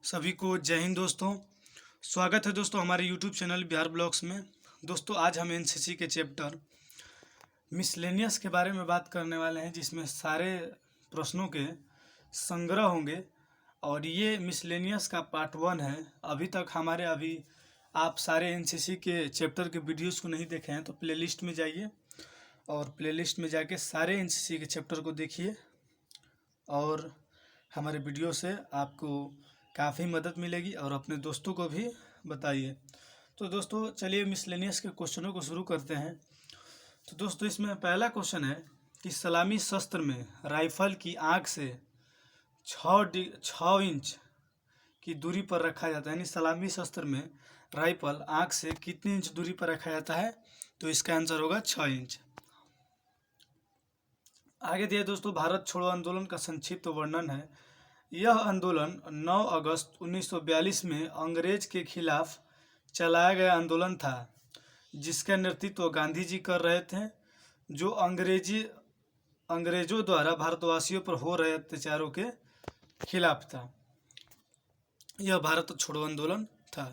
सभी को जय हिंद दोस्तों। स्वागत है दोस्तों हमारे यूट्यूब चैनल बिहार ब्लॉग्स में। दोस्तों आज हम एनसीसी के चैप्टर मिसलेनियस के बारे में बात करने वाले हैं, जिसमें सारे प्रश्नों के संग्रह होंगे और ये मिसलेनियस का पार्ट 1 है। अभी आप सारे एनसीसी के चैप्टर के वीडियोस को नहीं देखे हैं तो प्लेलिस्ट में जाइए और प्लेलिस्ट में जाके सारे एनसीसी के चैप्टर को देखिए और हमारे वीडियो से आपको काफ़ी मदद मिलेगी और अपने दोस्तों को भी बताइए। तो दोस्तों चलिए मिसलेनियस के क्वेश्चनों को शुरू करते हैं। तो दोस्तों इसमें पहला क्वेश्चन है कि सलामी शस्त्र में राइफल की आँख से 6 इंच की दूरी पर रखा जाता है, यानी सलामी शस्त्र में राइफल आँख से कितनी इंच दूरी पर रखा जाता है? तो इसका आंसर होगा 6 इंच। आगे दिया दोस्तों, भारत छोड़ो आंदोलन का संक्षिप्त वर्णन है। यह आंदोलन 9 अगस्त 1942 में अंग्रेज के खिलाफ चलाया गया आंदोलन था, जिसका नेतृत्व गांधी जी कर रहे थे, जो अंग्रेजों द्वारा भारतवासियों पर हो रहे अत्याचारों के खिलाफ था। यह भारत छोड़ो आंदोलन था।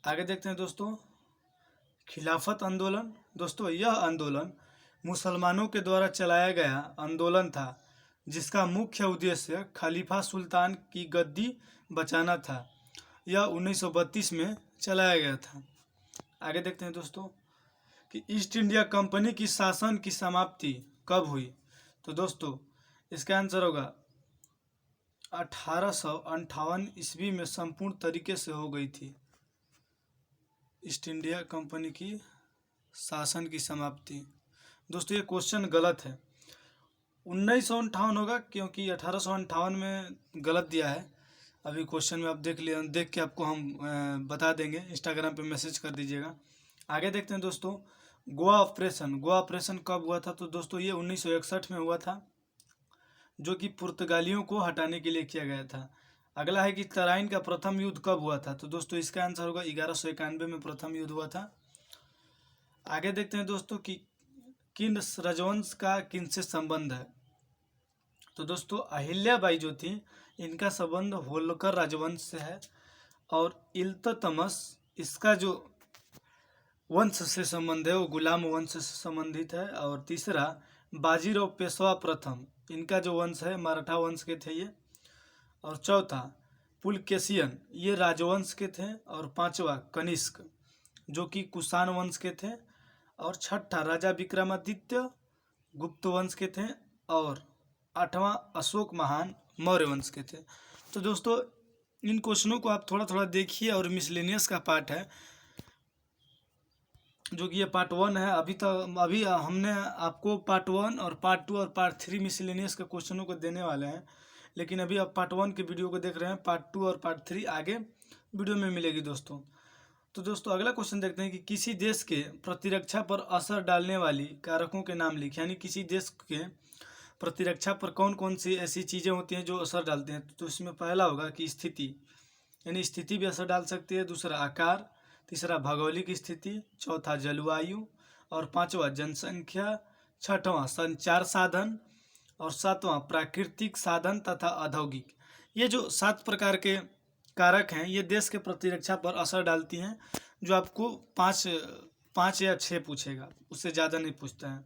आगे देखते हैं दोस्तों, खिलाफत आंदोलन। दोस्तों यह आंदोलन मुसलमानों के द्वारा चलाया गया आंदोलन था, जिसका मुख्य उद्देश्य खलीफा सुल्तान की गद्दी बचाना था। यह 1932 में चलाया गया था। आगे देखते हैं दोस्तों कि ईस्ट इंडिया कंपनी की शासन की समाप्ति कब हुई? तो दोस्तों इसका आंसर होगा 1858 ईस्वी में संपूर्ण तरीके से हो गई थी ईस्ट इंडिया कंपनी की शासन की समाप्ति। दोस्तों ये क्वेश्चन गलत है, 1958 होगा, क्योंकि 1858 में गलत दिया है। अभी क्वेश्चन में आप देख के आपको हम बता देंगे, इंस्टाग्राम पे मैसेज कर दीजिएगा। आगे देखते हैं दोस्तों, गोवा ऑपरेशन कब हुआ था? तो दोस्तों ये 1961 में हुआ था, जो कि पुर्तगालियों को हटाने के लिए किया गया था। अगला है कि तराइन का प्रथम युद्ध कब हुआ था? तो दोस्तों इसका आंसर होगा 1191 में प्रथम युद्ध हुआ था। आगे देखते हैं दोस्तों कि किन राजवंश का किनसे संबंध है? तो दोस्तों अहिल्याबाई जो थी, इनका संबंध होलकर राजवंश से है, और इल्तुतमिश इसका जो वंश से संबंध है वो गुलाम वंश से संबंधित है। और तीसरा बाजीराव पेशवा प्रथम, इनका जो वंश है मराठा वंश के थे ये। और चौथा पुलकेशियन, ये राजवंश के थे। और पांचवा कनिष्क, जो कि कुषाण वंश के थे। और छठा राजा विक्रमादित्य गुप्त वंश के थे। और आठवां अशोक महान मौर्य वंश के थे। तो दोस्तों इन क्वेश्चनों को आप थोड़ा थोड़ा देखिए, और मिसलेनियस का पार्ट है, जो कि ये पार्ट 1 है। अभी हमने आपको पार्ट 1 और पार्ट 2 और पार्ट 3 मिसलेनियस के क्वेश्चनों को देने वाले हैं, लेकिन अभी आप पार्ट 1 के वीडियो को देख रहे हैं। पार्ट 2 और पार्ट 3 आगे वीडियो में मिलेगी दोस्तों। तो दोस्तों अगला क्वेश्चन देखते हैं कि किसी देश के प्रतिरक्षा पर असर डालने वाली कारकों के नाम लिखिए, यानी किसी देश के प्रतिरक्षा पर कौन कौन सी ऐसी चीज़ें होती हैं जो असर डालती हैं। तो इसमें पहला होगा कि स्थिति, यानी स्थिति भी असर डाल सकती है। दूसरा आकार, तीसरा भौगोलिक स्थिति, चौथा जलवायु, और पांचवा जनसंख्या, छठवां संचार साधन, और सातवां प्राकृतिक साधन तथा औद्योगिक। ये जो 7 प्रकार के कारक हैं, ये देश के प्रतिरक्षा पर असर डालती हैं, जो आपको 5 या 6 पूछेगा, उससे ज़्यादा नहीं पूछता है।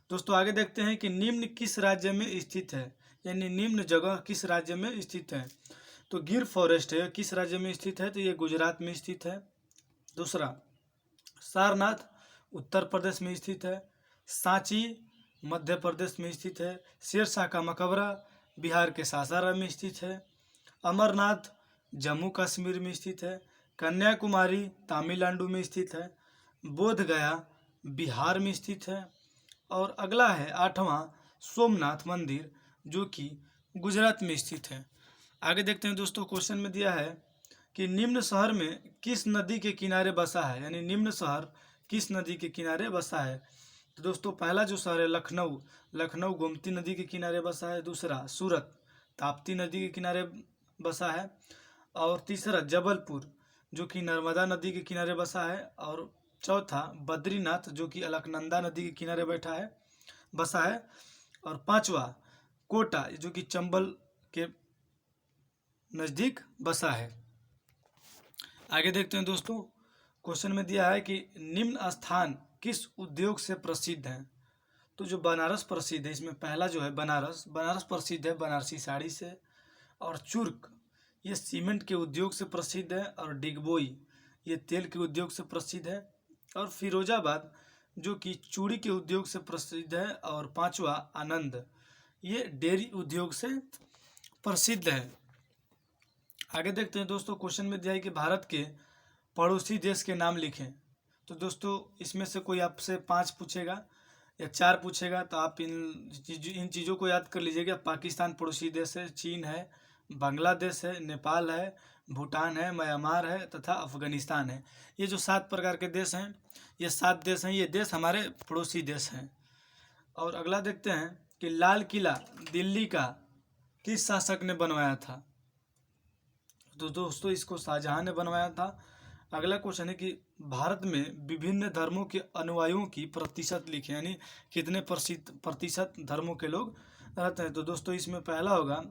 दोस्तों आगे देखते हैं कि निम्न किस राज्य में स्थित है, यानी निम्न जगह किस राज्य में स्थित है। तो गिर फॉरेस्ट है, किस राज्य में स्थित है? तो ये गुजरात में स्थित है। दूसरा सारनाथ उत्तर प्रदेश में स्थित है। सांची मध्य प्रदेश में स्थित है। शेरशाह का मकबरा बिहार के सासाराम में स्थित है। अमरनाथ जम्मू कश्मीर में स्थित है। कन्याकुमारी तमिलनाडु में स्थित है। बोध गया बिहार में स्थित है। और अगला है 8वां सोमनाथ मंदिर, जो कि गुजरात में स्थित है। आगे देखते हैं दोस्तों, क्वेश्चन में दिया है कि निम्न शहर में किस नदी के किनारे बसा है, यानी निम्न शहर किस नदी के किनारे बसा है। तो दोस्तों पहला जो शहर है लखनऊ गोमती नदी के किनारे बसा है। दूसरा सूरत ताप्ती नदी के किनारे बसा है। और तीसरा जबलपुर, जो कि नर्मदा नदी के किनारे बसा है। और चौथा बद्रीनाथ, जो कि अलकनंदा नदी के किनारे बसा है। और पांचवा कोटा, जो कि चंबल के नज़दीक बसा है। आगे देखते हैं दोस्तों, क्वेश्चन में दिया है कि निम्न स्थान किस उद्योग से प्रसिद्ध है। तो जो बनारस प्रसिद्ध है, इसमें पहला जो है बनारस, बनारस प्रसिद्ध है बनारसी साड़ी से। और चुर्क ये सीमेंट के उद्योग से प्रसिद्ध है। और डिगबोई ये तेल के उद्योग से प्रसिद्ध है। और फिरोजाबाद जो कि चूड़ी के उद्योग से प्रसिद्ध है। और पांचवा आनंद ये डेयरी उद्योग से प्रसिद्ध है। आगे देखते हैं दोस्तों, क्वेश्चन में दिया है कि भारत के पड़ोसी देश के नाम लिखें। तो दोस्तों इसमें से कोई आपसे 5 पूछेगा या 4 पूछेगा, तो आप इन चीज़ों को याद कर लीजिएगा। पाकिस्तान पड़ोसी देश है, चीन है, बांग्लादेश है, नेपाल है, भूटान है, म्यांमार है तथा अफगानिस्तान है। ये जो 7 प्रकार के देश हैं, ये 7 देश हैं, ये देश हमारे पड़ोसी देश हैं। और अगला देखते हैं कि लाल किला दिल्ली का किस शासक ने बनवाया था। तो दोस्तों इसको शाहजहां ने बनवाया था। अगला क्वेश्चन है कि भारत में विभिन्न धर्मों के अनुयायियों की प्रतिशत लिखें, यानी कितने प्रतिशत धर्मों के लोग रहते हैं। तो दोस्तों इसमें पहला होगा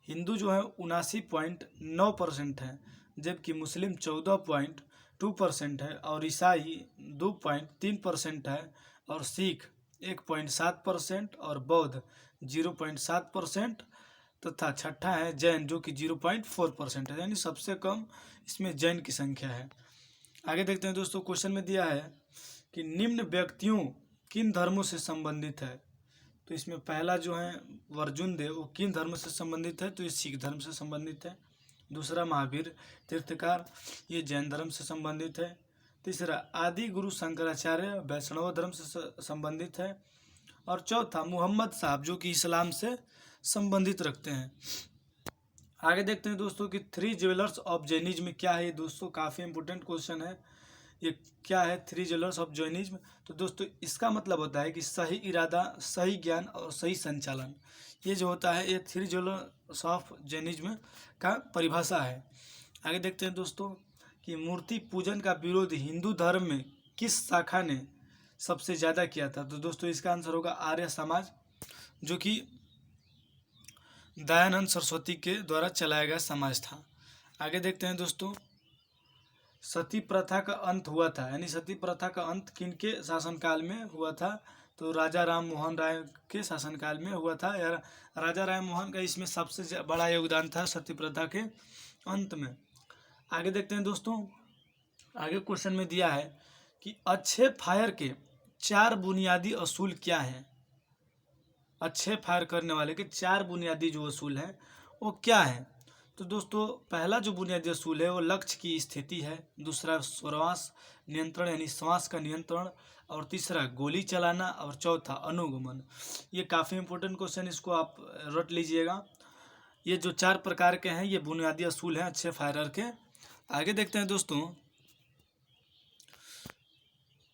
हिंदू जो है 79.9% है, जबकि मुस्लिम 14.2% है, और ईसाई 2.3% है, और सिख 1.7%, और बौद्ध 0.7%, तथा छठा है जैन जो कि 0.4% है, यानी सबसे कम इसमें जैन की संख्या है। आगे देखते हैं दोस्तों, क्वेश्चन में दिया है कि निम्न व्यक्तियों किन धर्मों से संबंधित है। तो इसमें पहला जो है अर्जुन देव, वो किन धर्म से संबंधित है। तो ये सिख धर्म से संबंधित है। दूसरा महावीर तीर्थकार, ये जैन धर्म से संबंधित है। तीसरा आदि गुरु शंकराचार्य वैष्णव धर्म से संबंधित है। और चौथा मोहम्मद साहब जो कि इस्लाम से संबंधित रखते हैं। आगे देखते हैं दोस्तों कि 3 ज्वेलर्स ऑफ जैनिज्म क्या है। ये दोस्तों काफ़ी इंपोर्टेंट क्वेश्चन है। ये क्या है 3 ज्वेलर्स ऑफ जैनिज्म। तो दोस्तों इसका मतलब होता है कि सही इरादा, सही ज्ञान और सही संचालन, ये जो होता है ये 3 ज्वेलर्स ऑफ जैनिज्म का परिभाषा है। आगे देखते हैं दोस्तों कि मूर्ति पूजन का विरोध हिंदू धर्म में किस शाखा ने सबसे ज़्यादा किया था। तो दोस्तों इसका आंसर होगा आर्य समाज, जो कि दयानंद सरस्वती के द्वारा चलाया गया समाज था। आगे देखते हैं दोस्तों, सती प्रथा का अंत हुआ था, यानी सती प्रथा का अंत किनके शासनकाल में हुआ था। तो राजा राम मोहन राय के शासनकाल में हुआ था। यार राजा राम मोहन का इसमें सबसे बड़ा योगदान था सती प्रथा के अंत में। आगे देखते हैं दोस्तों, आगे क्वेश्चन में दिया है कि अच्छे फायर के 4 बुनियादी असूल क्या हैं। अच्छे फायर करने वाले के 4 बुनियादी जो असूल हैं वो क्या है। तो दोस्तों पहला जो बुनियादी असूल है वो लक्ष्य की स्थिति है। दूसरा श्वास नियंत्रण, यानी श्वास का नियंत्रण। और तीसरा गोली चलाना। और चौथा अनुगमन। ये काफ़ी इंपॉर्टेंट क्वेश्चन, इसको आप रट लीजिएगा। ये जो 4 प्रकार के हैं ये बुनियादी असूल हैं अच्छे फायरर के। आगे देखते हैं दोस्तों,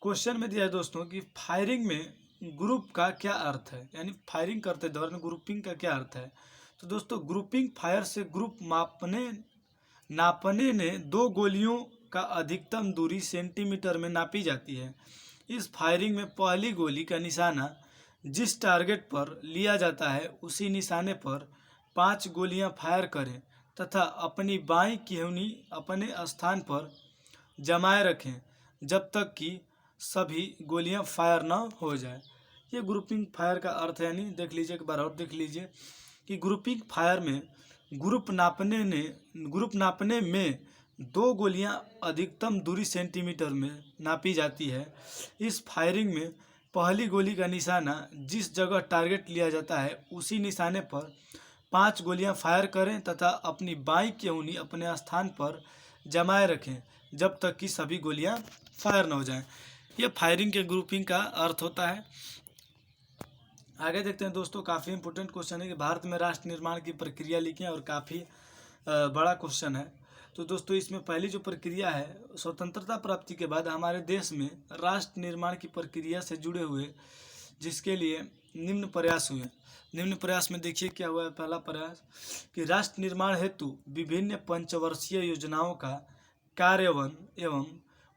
क्वेश्चन में दिया है दोस्तों कि फायरिंग में ग्रुप का क्या अर्थ है, यानी फायरिंग करते दौरान ग्रुपिंग का क्या अर्थ है। तो दोस्तों ग्रुपिंग फायर से ग्रुप नापने ने 2 गोलियों का अधिकतम दूरी सेंटीमीटर में नापी जाती है। इस फायरिंग में पहली गोली का निशाना जिस टारगेट पर लिया जाता है उसी निशाने पर 5 गोलियां फायर करें तथा अपनी बाईं केहूनी अपने स्थान पर जमाए रखें जब तक कि सभी गोलियां फायर न हो जाए। ये ग्रुपिंग फायर का अर्थ है। यानी देख लीजिए, एक बार और देख लीजिए कि ग्रुपिंग फायर में ग्रुप नापने में 2 गोलियां अधिकतम दूरी सेंटीमीटर में नापी जाती है। इस फायरिंग में पहली गोली का निशाना जिस जगह टारगेट लिया जाता है उसी निशाने पर 5 गोलियां फायर करें तथा अपनी बाईं केहूनी अपने स्थान पर जमाए रखें जब तक कि सभी गोलियां फायर न हो जाएं। ये फायरिंग के ग्रुपिंग का अर्थ होता है। आगे देखते हैं दोस्तों, काफ़ी इंपोर्टेंट क्वेश्चन है कि भारत में राष्ट्र निर्माण की प्रक्रिया लिखें, और काफ़ी बड़ा क्वेश्चन है। तो दोस्तों इसमें पहली जो प्रक्रिया है, स्वतंत्रता प्राप्ति के बाद हमारे देश में राष्ट्र निर्माण की प्रक्रिया से जुड़े हुए जिसके लिए निम्न प्रयास हुए। निम्न प्रयास में देखिए क्या हुआ है। पहला प्रयास कि राष्ट्र निर्माण हेतु विभिन्न पंचवर्षीय योजनाओं का कार्यान्वयन एवं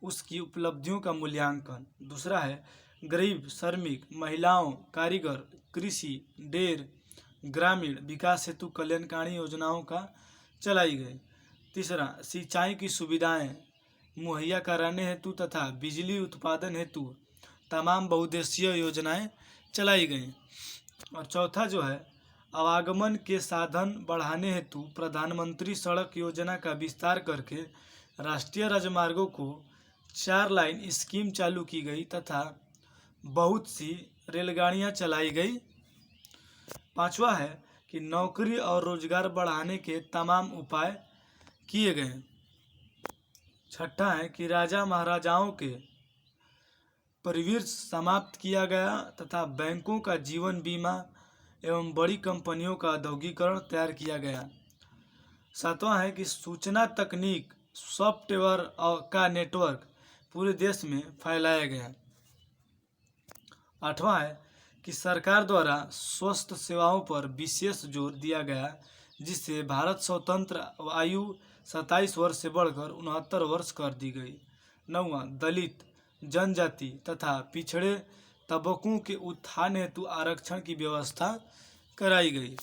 उसकी उपलब्धियों का मूल्यांकन। दूसरा है गरीब, श्रमिक, महिलाओं, कारीगर, कृषि, डेर, ग्रामीण विकास हेतु कल्याणकारी योजनाओं का चलाई गई। तीसरा, सिंचाई की सुविधाएं मुहैया कराने हेतु तथा बिजली उत्पादन हेतु तमाम बहुउद्देशीय योजनाएं चलाई गईं। और चौथा जो है, आवागमन के साधन बढ़ाने हेतु प्रधानमंत्री सड़क योजना का विस्तार करके राष्ट्रीय राजमार्गों को 4 लाइन स्कीम चालू की गई तथा बहुत सी रेलगाड़ियां चलाई गई। पांचवा है कि नौकरी और रोजगार बढ़ाने के तमाम उपाय किए गए। छठा है कि राजा महाराजाओं के परिवीर समाप्त किया गया तथा बैंकों का जीवन बीमा एवं बड़ी कंपनियों का औद्योगिकरण तैयार किया गया। सातवां है कि सूचना तकनीक सॉफ्टवेयर का नेटवर्क पूरे देश में फैलाया गया। आठवां है कि सरकार द्वारा स्वास्थ्य सेवाओं पर विशेष जोर दिया गया, जिससे भारत स्वतंत्र आयु 27 वर्ष से बढ़कर 69 वर्ष कर दी गई। नौवां, दलित, जनजाति तथा पिछड़े तबकों के उत्थान हेतु आरक्षण की व्यवस्था कराई गई।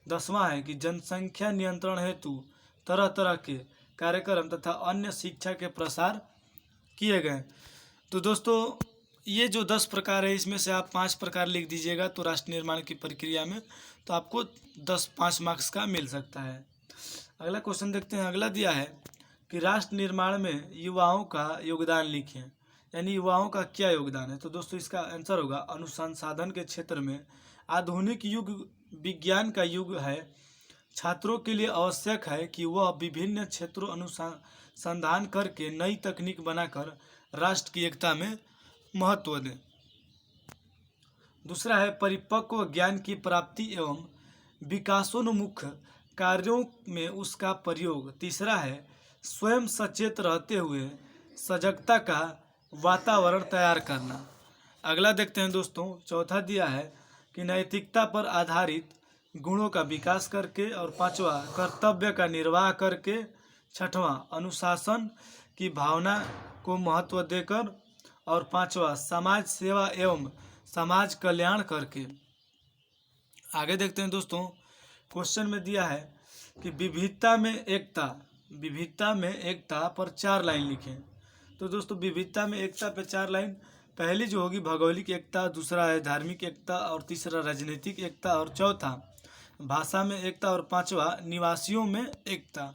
10वां है कि जनसंख्या नियंत्रण हेतु तरह तरह के कार्यक्रम तथा अन्य शिक्षा के प्रसार किए गए। तो दोस्तों, ये जो 10 प्रकार है, इसमें से आप 5 प्रकार लिख दीजिएगा तो राष्ट्र निर्माण की प्रक्रिया में तो आपको 5 मार्क्स का मिल सकता है। अगला क्वेश्चन देखते हैं। अगला दिया है कि राष्ट्र निर्माण में युवाओं का योगदान लिखें, यानी युवाओं का क्या योगदान है। तो दोस्तों, इसका आंसर होगा अनुसंधान के क्षेत्र में आधुनिक युग विज्ञान का युग है। छात्रों के लिए आवश्यक है कि वह विभिन्न क्षेत्रों अनुसंधान करके नई तकनीक बनाकर राष्ट्र की एकता में महत्व दें। दूसरा है परिपक्व ज्ञान की प्राप्ति एवं विकासोन्मुख कार्यों में उसका प्रयोग। तीसरा है स्वयं सचेत रहते हुए सजगता का वातावरण तैयार करना। अगला देखते हैं दोस्तों। चौथा दिया है कि नैतिकता पर आधारित गुणों का विकास करके, और पांचवा कर्तव्य का निर्वाह करके, छठवां अनुशासन की भावना को महत्व देकर, और पांचवा समाज सेवा एवं समाज कल्याण करके। आगे देखते हैं दोस्तों। क्वेश्चन में दिया है कि विविधता में एकता पर 4 लाइन लिखें। तो दोस्तों, विविधता में एकता पर 4 लाइन, पहली जो होगी भौगोलिक एकता, दूसरा है धार्मिक एकता, और तीसरा राजनीतिक एकता, और चौथा भाषा में एकता, और पांचवा निवासियों में एकता।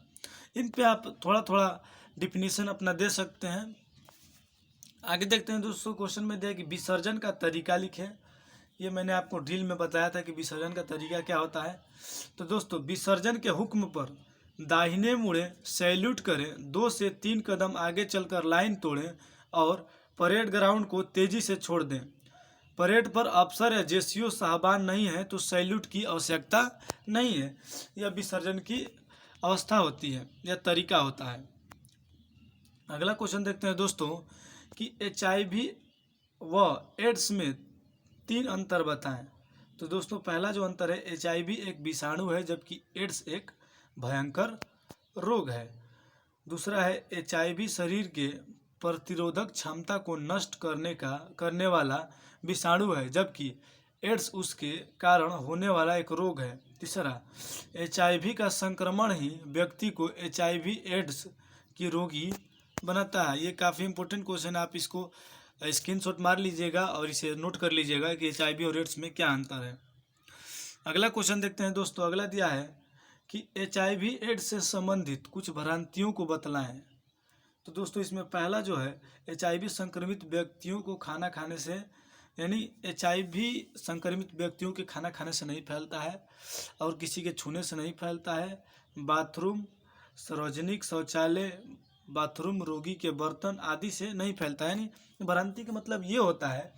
इन पे आप थोड़ा थोड़ा डिफिनीशन अपना दे सकते हैं। आगे देखते हैं दोस्तों। क्वेश्चन में दिया कि विसर्जन का तरीका लिखें। ये मैंने आपको ड्रिल में बताया था कि विसर्जन का तरीका क्या होता है। तो दोस्तों, विसर्जन के हुक्म पर दाहिने मुड़े, सैल्यूट करें, 2 से 3 कदम आगे चलकर लाइन तोड़ें और परेड ग्राउंड को तेजी से छोड़ दें। परेड पर अफसर या जेसीओ साहबान नहीं है तो सैल्यूट की आवश्यकता नहीं है। यह विसर्जन की अवस्था होती है, यह तरीका होता है। अगला क्वेश्चन देखते हैं दोस्तों कि HIV व एड्स में 3 अंतर बताएं। तो दोस्तों, पहला जो अंतर है, HIV एक विषाणु है जबकि एड्स एक भयंकर रोग है। दूसरा है HIV शरीर के प्रतिरोधक क्षमता को नष्ट करने वाला विषाणु है जबकि एड्स उसके कारण होने वाला एक रोग है। तीसरा, HIV का संक्रमण ही व्यक्ति को HIV एड्स की रोगी बनाता है। ये काफ़ी इंपॉर्टेंट क्वेश्चन है, आप इसको स्क्रीनशॉट मार लीजिएगा और इसे नोट कर लीजिएगा कि HIV और एड्स में क्या अंतर है। अगला क्वेश्चन देखते हैं दोस्तों। अगला दिया है कि HIV एड्स से संबंधित कुछ भ्रांतियों को बतलाएं। तो दोस्तों, इसमें पहला जो है, HIV संक्रमित व्यक्तियों को खाना खाने से, यानी HIV संक्रमित व्यक्तियों के खाना खाने से नहीं फैलता है और किसी के छूने से नहीं फैलता है। बाथरूम, सार्वजनिक शौचालय, बाथरूम, रोगी के बर्तन आदि से नहीं फैलता है। यानी भ्रांति का मतलब ये होता है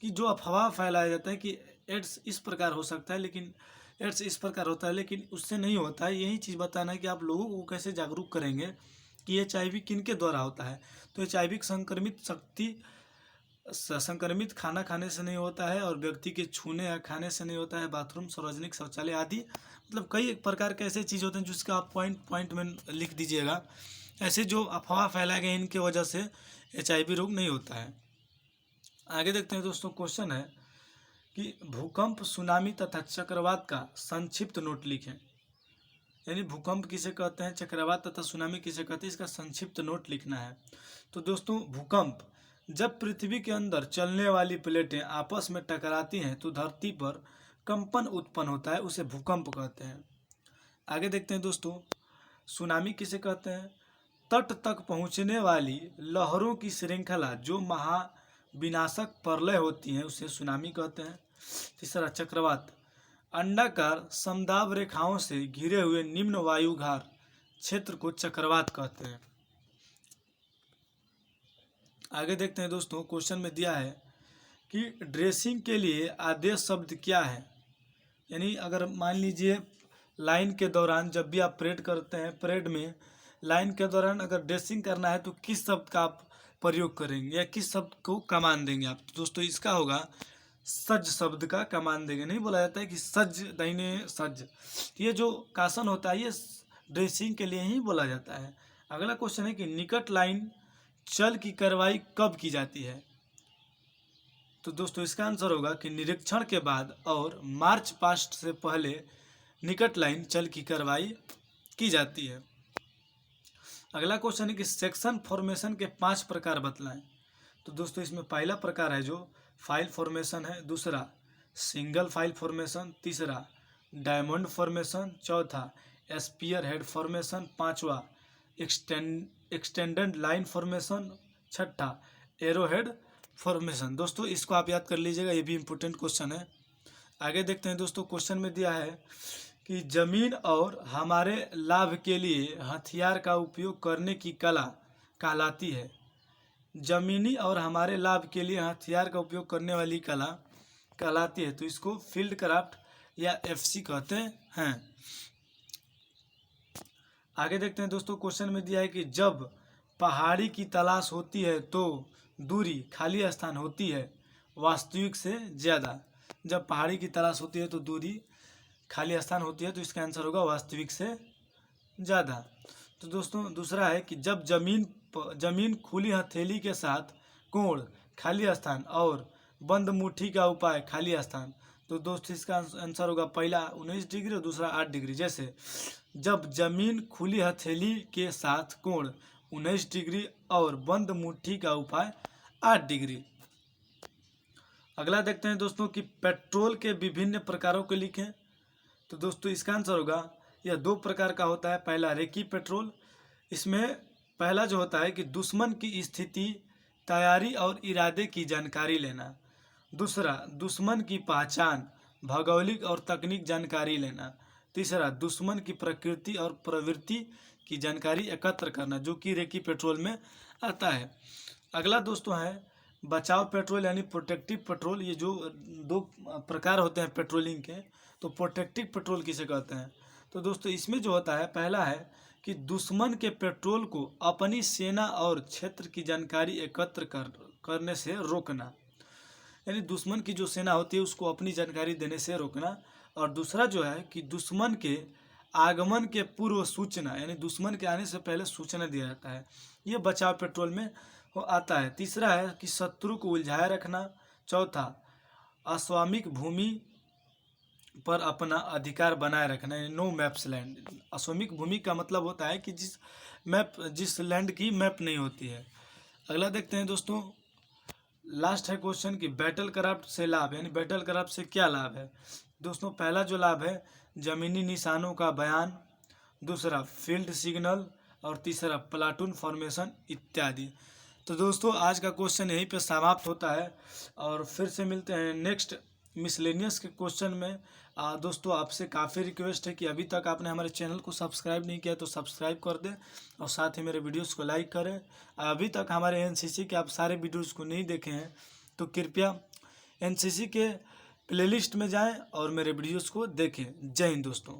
कि जो अफवाह फैलाया जाता है कि एड्स इस प्रकार हो सकता है, लेकिन एड्स इस प्रकार होता है, लेकिन उससे नहीं होता है। यही चीज़ बताना है कि आप लोगों को कैसे जागरूक करेंगे कि HIV किनके द्वारा होता है। तो HIV संक्रमित खाना खाने से नहीं होता है और व्यक्ति के छूने या खाने से नहीं होता है। बाथरूम, सार्वजनिक शौचालय आदि, मतलब कई प्रकार के ऐसे चीज़ होते हैं जिसका आप पॉइंट में लिख दीजिएगा। ऐसे जो अफवाह फैलाए गए इनके वजह से HIV रोग नहीं होता है। आगे देखते हैं दोस्तों। क्वेश्चन है कि भूकंप, सुनामी तथा चक्रवात का संक्षिप्त नोट लिखें। यानी भूकंप किसे कहते हैं, चक्रवात तथा सुनामी किसे कहते हैं, इसका संक्षिप्त नोट लिखना है। तो दोस्तों भूकंप, जब पृथ्वी के अंदर चलने वाली प्लेटें आपस में टकराती हैं तो धरती पर कंपन उत्पन्न होता है, उसे भूकंप कहते हैं। आगे देखते हैं दोस्तों, सुनामी किसे कहते हैं, तट तक पहुंचने वाली लहरों की श्रृंखला जो महाविनाशक प्रलय होती हैं उसे सुनामी कहते हैं। तीसरा चक्रवात, अंडाकार समदाब रेखाओं से घिरे हुए निम्न वायुभार क्षेत्र को चक्रवात कहते हैं। आगे देखते हैं दोस्तों, क्वेश्चन में दिया है कि ड्रेसिंग के लिए आदेश शब्द क्या है। यानी अगर मान लीजिए लाइन के दौरान जब भी आप परेड करते हैं, परेड में लाइन के दौरान अगर ड्रेसिंग करना है तो किस शब्द का आप प्रयोग करेंगे या किस शब्द को कमान देंगे आप। तो दोस्तों इसका होगा सज्ज शब्द का कमान देंगे। नहीं बोला जाता है कि सज्ज दाहिने सज्ज, ये जो कासन होता है ये ड्रेसिंग के लिए ही बोला जाता है। अगला क्वेश्चन है कि निकट लाइन चल की कार्रवाई कब की जाती है। तो दोस्तों इसका आंसर होगा कि निरीक्षण के बाद और मार्च पास्ट से पहले निकट लाइन चल की कार्रवाई की जाती है। अगला क्वेश्चन है कि सेक्शन फॉर्मेशन के 5 प्रकार बतलाएं। तो दोस्तों इसमें पहला प्रकार है जो फाइल फॉर्मेशन है, दूसरा सिंगल फाइल फॉर्मेशन, तीसरा डायमंड फॉर्मेशन, चौथा स्पीयर हेड फॉर्मेशन, पांचवा एक्सटेंडेड लाइन फॉर्मेशन, छठा एरो हेड फॉर्मेशन। दोस्तों इसको आप याद कर लीजिएगा, ये भी इम्पोर्टेंट क्वेश्चन है। आगे देखते हैं दोस्तों, क्वेश्चन में दिया है कि जमीन और हमारे लाभ के लिए हथियार का उपयोग करने की कला कहलाती है। जमीनी और हमारे लाभ के लिए हथियार का उपयोग करने वाली कला कहलाती है, तो इसको फील्ड क्राफ्ट या एफसी कहते हैं। आगे देखते हैं दोस्तों, क्वेश्चन में दिया है कि जब पहाड़ी की तलाश होती है तो दूरी खाली स्थान होती है वास्तविक से ज़्यादा। जब पहाड़ी की तलाश होती है तो दूरी खाली स्थान होती है, तो इसका आंसर होगा वास्तविक से ज़्यादा। तो दोस्तों दूसरा है कि जब जमीन खुली हथेली के साथ कोण खाली स्थान और बंद मुट्ठी का उपाय खाली स्थान। तो दोस्तों इसका आंसर होगा पहला 19 डिग्री और दूसरा 8 डिग्री। जैसे जब जमीन खुली हथेली के साथ कोण 19 डिग्री और बंद मुट्ठी का उपाय 8 डिग्री। अगला देखते हैं दोस्तों कि पेट्रोल के विभिन्न प्रकारों को लिखें। तो दोस्तों इसका आंसर होगा यह 2 प्रकार का होता है। पहला रेकी पेट्रोल, इसमें पहला जो होता है कि दुश्मन की स्थिति, तैयारी और इरादे की जानकारी लेना। दूसरा दुश्मन की पहचान, भौगोलिक और तकनीक जानकारी लेना। तीसरा दुश्मन की प्रकृति और प्रवृत्ति की जानकारी एकत्र करना, जो कि रेकी पेट्रोल में आता है। अगला दोस्तों है बचाव पेट्रोल यानी प्रोटेक्टिव पेट्रोल। ये जो 2 प्रकार होते हैं पेट्रोलिंग के, तो प्रोटेक्टिव पेट्रोल किसे कहते हैं। तो दोस्तों इसमें जो होता है पहला है कि दुश्मन के पेट्रोल को अपनी सेना और क्षेत्र की जानकारी एकत्र करने से रोकना, यानी दुश्मन की जो सेना होती है उसको अपनी जानकारी देने से रोकना। और दूसरा जो है कि दुश्मन के आगमन के पूर्व सूचना, यानी दुश्मन के आने से पहले सूचना दिया जाता है, ये बचाव पेट्रोल में आता है। तीसरा है कि शत्रु को उलझाए रखना। चौथा अस्वामिक भूमि पर अपना अधिकार बनाए रखना, यानी नो मैप्स लैंड। अस्वामिक भूमि का मतलब होता है कि जिस लैंड की मैप नहीं होती है। अगला देखते हैं दोस्तों, लास्ट है क्वेश्चन कि बैटल क्राफ्ट से लाभ, यानी बैटल क्राफ्ट से क्या लाभ है। दोस्तों पहला जो लाभ है जमीनी निशानों का बयान, दूसरा फील्ड सिग्नल और तीसरा प्लाटून फॉर्मेशन इत्यादि। तो दोस्तों आज का क्वेश्चन यहीं पे समाप्त होता है और फिर से मिलते हैं नेक्स्ट मिसलेनियस के क्वेश्चन में। दोस्तों आपसे काफ़ी रिक्वेस्ट है कि अभी तक आपने हमारे चैनल को सब्सक्राइब नहीं किया तो सब्सक्राइब कर दें और साथ ही मेरे वीडियोस को लाइक करें। अभी तक हमारे एनसीसी के आप सारे वीडियोस को नहीं देखे हैं तो कृपया एनसीसी के प्लेलिस्ट में जाएं और मेरे वीडियोस को देखें। जय हिंद दोस्तों।